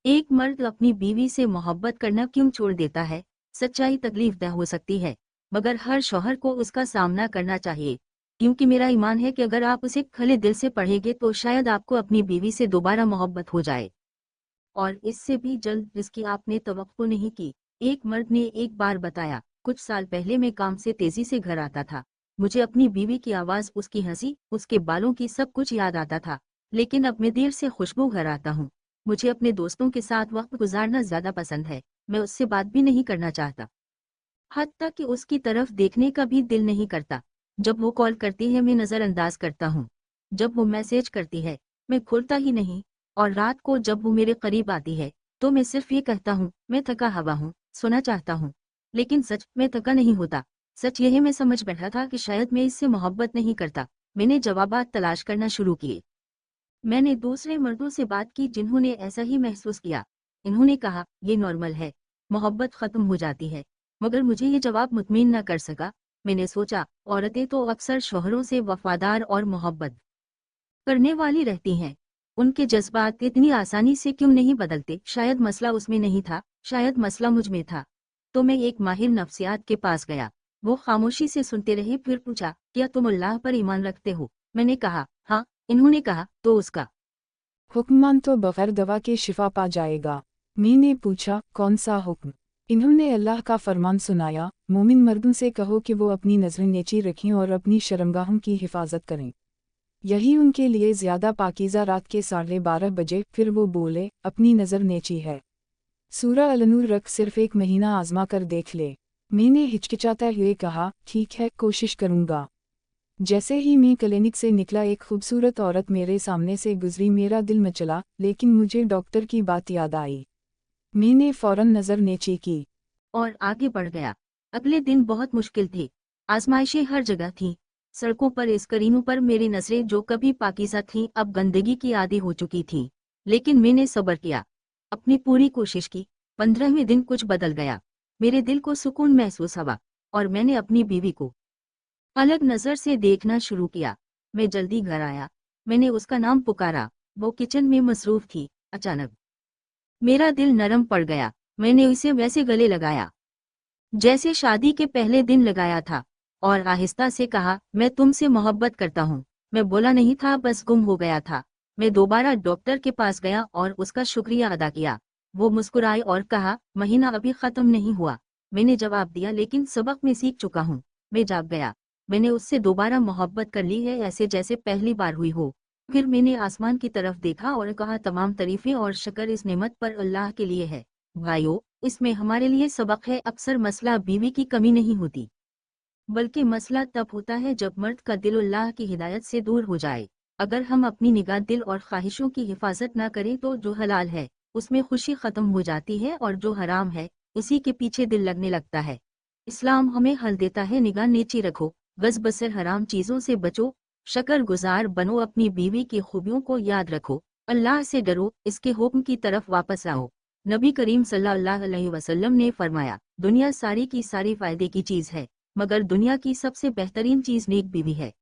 एक मर्द अपनी बीवी से मोहब्बत करना क्यों छोड़ देता है? सच्चाई तकलीफदेह हो सकती है, मगर हर शौहर को उसका सामना करना चाहिए, क्योंकि मेरा ईमान है कि अगर आप उसे खुले दिल से पढ़ेंगे तो शायद आपको अपनी बीवी से दोबारा मोहब्बत हो जाए, और इससे भी जल्द जिसकी आपने तवक्को नहीं की। एक मर्द ने एक बार बताया, कुछ साल पहले मैं काम से तेजी से घर आता था। मुझे अपनी बीवी की आवाज़, उसकी हंसी, उसके बालों की सब कुछ याद आता था, लेकिन अब मैं देर से खुशबू घर आता हूँ। मुझे अपने दोस्तों के साथ वक्त गुजारना ज़्यादा पसंद है। मैं उससे बात भी नहीं करना चाहता, हत्ता कि उसकी तरफ देखने का भी दिल नहीं करता। जब वो कॉल करती है मैं नज़रअंदाज करता हूँ। जब वो मैसेज करती है मैं खोलता ही नहीं, और रात को जब वो मेरे करीब आती है तो मैं सिर्फ ये कहता हूँ, मैं थका हुआ हूँ, सोना चाहता हूँ। लेकिन सच में थका नहीं होता। सच यही मैं समझ बैठा था कि शायद मैं इससे मोहब्बत नहीं करता। मैंने जवाबात तलाश करना शुरू किए। मैंने दूसरे मर्दों से बात की जिन्होंने ऐसा ही महसूस किया। इन्होंने कहा, ये नॉर्मल है, मोहब्बत खत्म हो जाती है। मगर मुझे ये जवाब मुतमिन न कर सका। मैंने सोचा, औरतें तो अक्सर शौहरों से वफादार और मोहब्बत करने वाली रहती हैं। उनके जज्बात इतनी आसानी से क्यों नहीं बदलते? शायद मसला उसमें नहीं था, शायद मसला मुझ में था। तो मैं एक माहिर नफ्सियात के पास गया। वो खामोशी से सुनते रहे, फिर पूछा, क्या तुम अल्लाह पर ईमान रखते हो? मैंने कहा, हाँ। इन्होंने कहा, तो उसका हुक्ममान तो बगैर दवा के शिफा पा जाएगा। मी ने पूछा, कौन सा हुक्म? इन्होंने अल्लाह का फरमान सुनाया, मोमिन मर्दों से कहो कि वो अपनी नज़रें नीची रखें और अपनी शर्मगाहों की हिफाजत करें। यही उनके लिए ज़्यादा पाकीज़ा। रात के 12:30 बजे फिर वो बोले, अपनी नज़र नीची है। सूरह अल-नूर रख सिर्फ 1 महीना आजमा कर देख ले। मैंने हिचकिचाता हुए कहा, ठीक है, कोशिश करूँगा। जैसे ही मैं क्लिनिक से निकला एक खूबसूरत औरत मेरे सामने से गुजरी। मेरा दिल मचला, लेकिन मुझे डॉक्टर की बात याद आई। मैंने फौरन नज़र नीची की और आगे बढ़ गया। अगले दिन बहुत मुश्किल थे। आजमाइशें हर जगह थीं। सड़कों पर, स्क्रीनों पर मेरी नज़रें जो कभी पाकीज़ा थीं अब गंदगी की आदी हो चुकी थीं। लेकिन मैंने सब्र किया, अपनी पूरी कोशिश की। 15वें दिन कुछ बदल गया। मेरे दिल को सुकून महसूस हुआ, और मैंने अपनी बीवी को अलग नज़र से देखना शुरू किया। मैं जल्दी घर आया। मैंने उसका नाम पुकारा। वो किचन में मसरूफ़ थी। अचानक मेरा दिल नरम पड़ गया। मैंने उसे वैसे गले लगाया जैसे शादी के पहले दिन लगाया था, और आहिस्ता से कहा, मैं तुमसे मोहब्बत करता हूँ। मैं बोला नहीं था, बस गुम हो गया था। मैं दोबारा डॉक्टर के पास गया और उसका शुक्रिया अदा किया। वो मुस्कुराई और कहा, महीना अभी ख़त्म नहीं हुआ। मैंने जवाब दिया, लेकिन सबक मैं सीख चुका हूँ। मैं जाग गया। मैंने उससे दोबारा मोहब्बत कर ली है, ऐसे जैसे पहली बार हुई हो। फिर मैंने आसमान की तरफ देखा और कहा, तमाम तारीफें और शक्र इस नेमत पर अल्लाह के लिए है। भाइयों, इसमें हमारे लिए सबक है, अक्सर मसला बीवी की कमी नहीं होती, बल्कि मसला तब होता है जब मर्द का दिल अल्लाह की हिदायत से दूर हो जाए। अगर हम अपनी निगाह, दिल और ख्वाहिशों की हिफाजत ना करें तो जो हलाल है उसमें खुशी खत्म हो जाती है, और जो हराम है उसी के पीछे दिल लगने लगता है। इस्लाम हमें हल देता है, निगाह नीची रखो, गज बसर हराम चीज़ों से बचो, शकर गुजार बनो, अपनी बीवी की खूबियों को याद रखो, अल्लाह से डरो, इसके हुक्म की तरफ वापस आओ। नबी करीम सल्लल्लाहु अलैहि वसल्लम ने फरमाया, दुनिया सारी की सारी फायदे की चीज़ है, मगर दुनिया की सबसे बेहतरीन चीज़ नेक बीवी है।